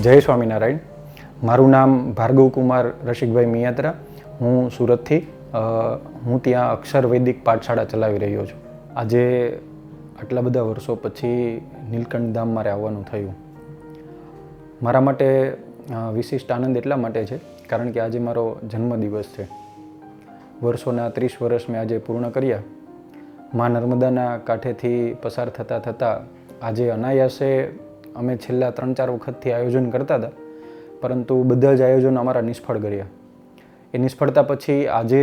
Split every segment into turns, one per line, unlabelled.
જય સ્વામિનારાયણ. મારું નામ ભાર્ગવ કુમાર રસિકભાઈ મિયાત્રા. હું સુરતથી હું ત્યાં અક્ષર વૈદિક પાઠશાળા ચલાવી રહ્યો છું. આજે આટલા બધા વર્ષો પછી નીલકંઠ ધામ મારે આવવાનું થયું. મારા માટે વિશિષ્ટ આનંદ એટલા માટે છે કારણ કે આજે મારો જન્મદિવસ છે. વર્ષોના 30 વર્ષ મેં આજે પૂર્ણ કર્યા. મા નર્મદાના કાંઠેથી પસાર થતાં થતાં આજે અનાયાસે અમે છેલ્લા 3-4 વખતથી આયોજન કરતા હતા, પરંતુ બધા જ આયોજનો અમારા નિષ્ફળ ગયા. એ નિષ્ફળતા પછી આજે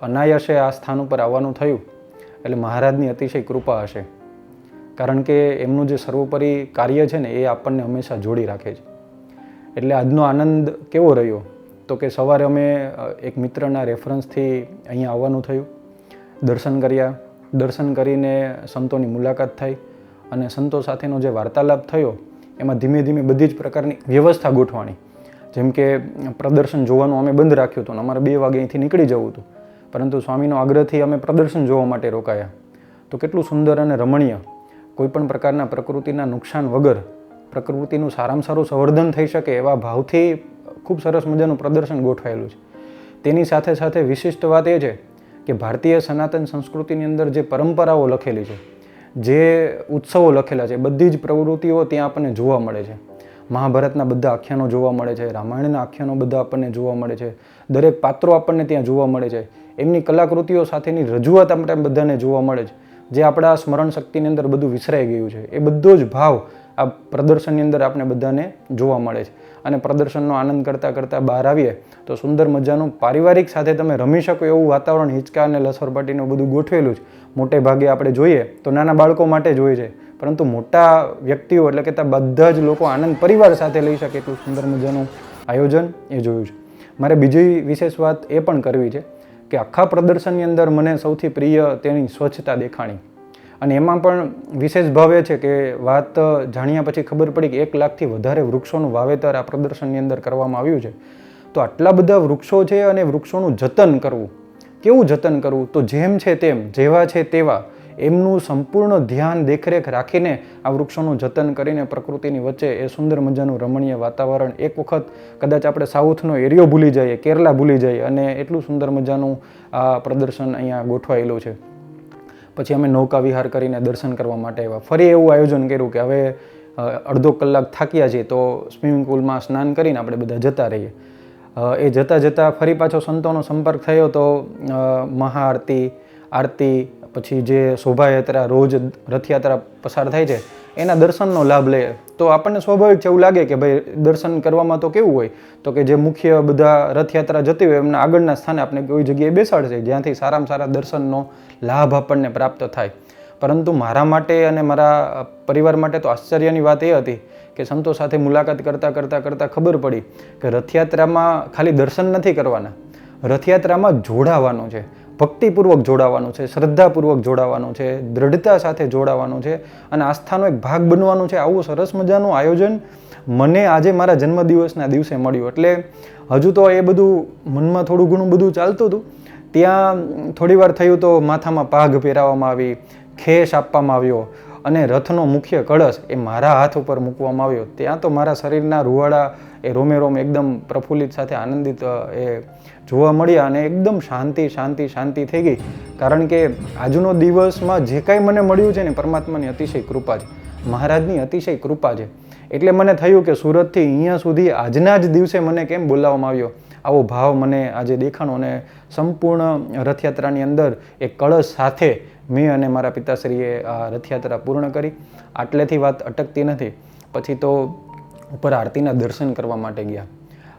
અનાયાસે આ સ્થાન ઉપર આવવાનું થયું એટલે મહારાજની અતિશય કૃપા હશે, કારણ કે એમનું જે સર્વોપરી કાર્ય છે ને એ આપણને હંમેશા જોડી રાખે છે. એટલે આજનો આનંદ કેવો રહ્યો તો કે સવારે અમે એક મિત્રના રેફરન્સથી અહીંયા આવવાનું થયું, દર્શન કર્યા. દર્શન કરીને સંતોની મુલાકાત થઈ અને સંતો સાથેનો જે વાર્તાલાપ થયો એમાં ધીમે ધીમે બધી જ પ્રકારની વ્યવસ્થા ગોઠવાણી. જેમ કે પ્રદર્શન જોવાનું અમે બંધ રાખ્યું હતું, અમારે 2 વાગે અહીંથી નીકળી જવું હતું, પરંતુ સ્વામીનો આગ્રહથી અમે પ્રદર્શન જોવા માટે રોકાયા. તો કેટલું સુંદર અને રમણીય, કોઈપણ પ્રકારના પ્રકૃતિના નુકસાન વગર પ્રકૃતિનું સારામાં સારું સંવર્ધન થઈ શકે એવા ભાવથી ખૂબ સરસ મજાનું પ્રદર્શન ગોઠવાયેલું છે. તેની સાથે સાથે વિશિષ્ટ વાત એ છે કે ભારતીય સનાતન સંસ્કૃતિની અંદર જે પરંપરાઓ લખેલી છે, જે ઉત્સવો લખેલા છે, બધી જ પ્રવૃત્તિઓ ત્યાં આપણને જોવા મળે છે. મહાભારતના બધા આખ્યાનો જોવા મળે છે, રામાયણના આખ્યાનો બધા આપણને જોવા મળે છે, દરેક પાત્રો આપણને ત્યાં જોવા મળે છે, એમની કલાકૃતિઓ સાથેની રજૂઆત આપણે બધાને જોવા મળે છે. જે આપણા સ્મરણ શક્તિની અંદર બધું વિસરાઈ ગયું છે એ બધો જ ભાવ આ પ્રદર્શનની અંદર આપણે બધાને જોવા મળે છે. અને પ્રદર્શનનો આનંદ કરતાં કરતાં બહાર આવીએ તો સુંદર મજાનું પારિવારિક સાથે તમે રમી શકો એવું વાતાવરણ, હિંચકા અને લસરપાટીનું બધું ગોઠવેલું છે. મોટે ભાગે આપણે જોઈએ તો નાના બાળકો માટે જ હોય છે, પરંતુ મોટા વ્યક્તિઓ એટલે કે બધા જ લોકો આનંદ પરિવાર સાથે લઈ શકે એટલું સુંદર મજાનું આયોજન એ જોયું છે. મારે બીજી વિશેષ વાત એ પણ કરવી છે કે આખા પ્રદર્શનની અંદર મને સૌથી પ્રિય તેની સ્વચ્છતા દેખાણી. અને એમાં પણ વિશેષ ભાવ એ છે કે વાત જાણ્યા પછી ખબર પડી કે 1 લાખથી વધારે વૃક્ષોનું વાવેતર આ પ્રદર્શનની અંદર કરવામાં આવ્યું છે. તો આટલા બધા વૃક્ષો છે અને વૃક્ષોનું જતન કરવું, કેવું જતન કરવું? તો જેમ છે તેમ, જેવા છે તેવા, એમનું સંપૂર્ણ ધ્યાન દેખરેખ રાખીને આ વૃક્ષોનું જતન કરીને પ્રકૃતિની વચ્ચે એ સુંદર મજાનું રમણીય વાતાવરણ. એક વખત કદાચ આપણે સાઉથનો એરિયો ભૂલી જઈએ, કેરલા ભૂલી જઈએ, અને એટલું સુંદર મજાનું આ પ્રદર્શન અહીંયા ગોઠવાયેલું છે. પછી અમે નૌકા વિહાર કરીને દર્શન કરવા માટે આવ્યા. ફરી એવું આયોજન કર્યું કે હવે અડધો કલાક થાક્યા છીએ તો સ્વિમિંગ પુલમાં સ્નાન કરીને આપણે બધા જતા રહીએ. એ જતાં જતાં ફરી પાછો સંતોનો સંપર્ક થયો તો મહાઆરતી, આરતી, પછી જે શોભાયાત્રા, રોજ રથયાત્રા પસાર થાય છે એના દર્શનનો લાભ લઈએ તો આપણને સ્વાભાવિક છે એવું લાગે કે ભાઈ દર્શન કરવામાં તો કેવું હોય તો કે જે મુખ્ય બધા રથયાત્રા જતી હોય એમના આગળના સ્થાને આપણે કોઈ જગ્યાએ બેસાડશે જ્યાંથી સારામાં સારા દર્શનનો લાભ આપણને પ્રાપ્ત થાય. પરંતુ મારા માટે અને મારા પરિવાર માટે તો આશ્ચર્યની વાત એ હતી કે સંતો સાથે મુલાકાત કરતાં ખબર પડી કે રથયાત્રામાં ખાલી દર્શન નથી કરવાના, રથયાત્રામાં જોડાવાનું છે, ભક્તિપૂર્વક જોડાવાનું છે, શ્રદ્ધાપૂર્વક જોડાવાનું છે, દ્રઢતા સાથે જોડાવાનું છે અને આસ્થાનો એક ભાગ બનવાનું છે. આવું સરસ મજાનું આયોજન મને આજે મારા જન્મદિવસના દિવસે મળ્યું. એટલે હજુ તો એ બધું મનમાં થોડું ઘણું બધું ચાલતું હતું. ત્યાં થોડી વાર થયું તો માથામાં પાઘ પહેરાવવામાં આવી, ખેસ આપવામાં આવ્યો અને રથનો મુખ્ય કળશ એ મારા હાથ ઉપર મૂકવામાં આવ્યો. ત્યાં તો મારા શરીરના રૂવાડા એ રોમે રોમ એકદમ પ્રફુલ્લિત સાથે આનંદિત એ જોવા મળ્યા અને એકદમ શાંતિ થઈ ગઈ. કારણ કે આજનો દિવસમાં જે કાંઈ મને મળ્યું છે ને પરમાત્માની અતિશય કૃપા છે, મહારાજની અતિશય કૃપા છે. એટલે મને થયું કે સુરતથી અહીંયા સુધી આજના જ દિવસે મને કેમ બોલાવવામાં આવ્યો, આવો ભાવ મને આજે દેખાણો. અને સંપૂર્ણ રથયાત્રાની અંદર એક કળશ સાથે મેં અને મારા પિતાશ્રીએ આ રથયાત્રા પૂર્ણ કરી. આટલેથી વાત અટકતી નથી. પછી તો ઉપર આરતીના દર્શન કરવા માટે ગયા.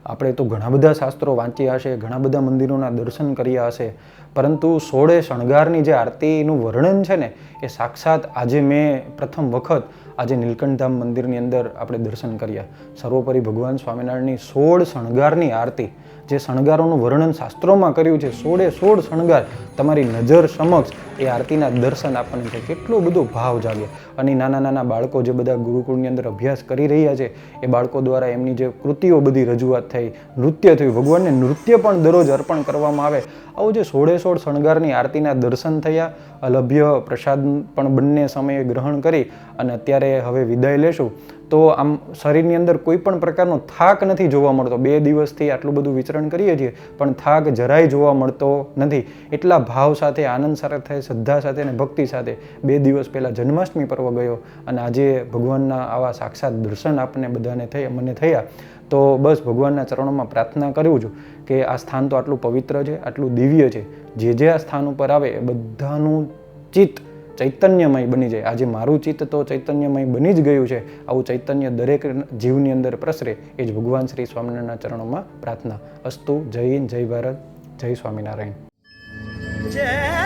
આપણે તો ઘણા બધા શાસ્ત્રો વાંચ્યા હશે, ઘણા બધા મંદિરોના દર્શન કર્યા હશે, પરંતુ 16 શણગારની જે આરતીનું વર્ણન છે ને એ સાક્ષાત આજે મેં પ્રથમ વખત આજે નીલકંઠધામ મંદિરની અંદર આપણે દર્શન કર્યા. સર્વોપરી ભગવાન સ્વામિનારાયણની 16 શણગારની આરતી, જે શણગારોનું વર્ણન શાસ્ત્રોમાં કર્યું છે, 16 શણગાર તમારી નજર સમક્ષ એ આરતીના દર્શન આપણને છે. કેટલો બધો ભાવ જાગે. અને નાના બાળકો જે બધા ગુરુકુળની અંદર અભ્યાસ કરી રહ્યા છે એ બાળકો દ્વારા એમની જે કૃતિઓ બધી રજૂઆત થઈ, નૃત્ય થયું, ભગવાનને નૃત્ય પણ દરરોજ અર્પણ કરવામાં આવે. આવું જે 16 શણગારની આરતીના દર્શન થયા. અલભ્ય પ્રસાદ પણ બંને સમયે ગ્રહણ કરી અને અત્યારે હવે વિદાય લેશું તો આમ શરીરની અંદર કોઈ પણ પ્રકારનો થાક નથી જોવા મળતો. 2 દિવસથી આટલું બધું વિચરણ કરીએ છીએ પણ થાક જરાય જોવા મળતો નથી. એટલા ભાવ સાથે, આનંદ સાથે, શ્રદ્ધા સાથે અને ભક્તિ સાથે 2 દિવસ પહેલાં જન્માષ્ટમી પર્વ ગયો અને આજે ભગવાનના આવા સાક્ષાત દર્શન આપણને બધાને મને થયા. તો બસ ભગવાનના ચરણોમાં પ્રાર્થના કરું છું કે આ સ્થાન તો આટલું પવિત્ર છે, આટલું દિવ્ય છે. જે આ સ્થાન ઉપર આવે એ બધાનું ચિત્ત ચૈતન્યમય બની જાય. આજે મારું ચિત્ત તો ચૈતન્યમય બની જ ગયું છે. આવું ચૈતન્ય દરેક જીવની અંદર પ્રસરે એ જ ભગવાન શ્રી સ્વામિનારાયણના ચરણોમાં પ્રાર્થના. અસ્તુ. જય હિન્દ, જય ભારત, જય સ્વામિનારાયણ.
જય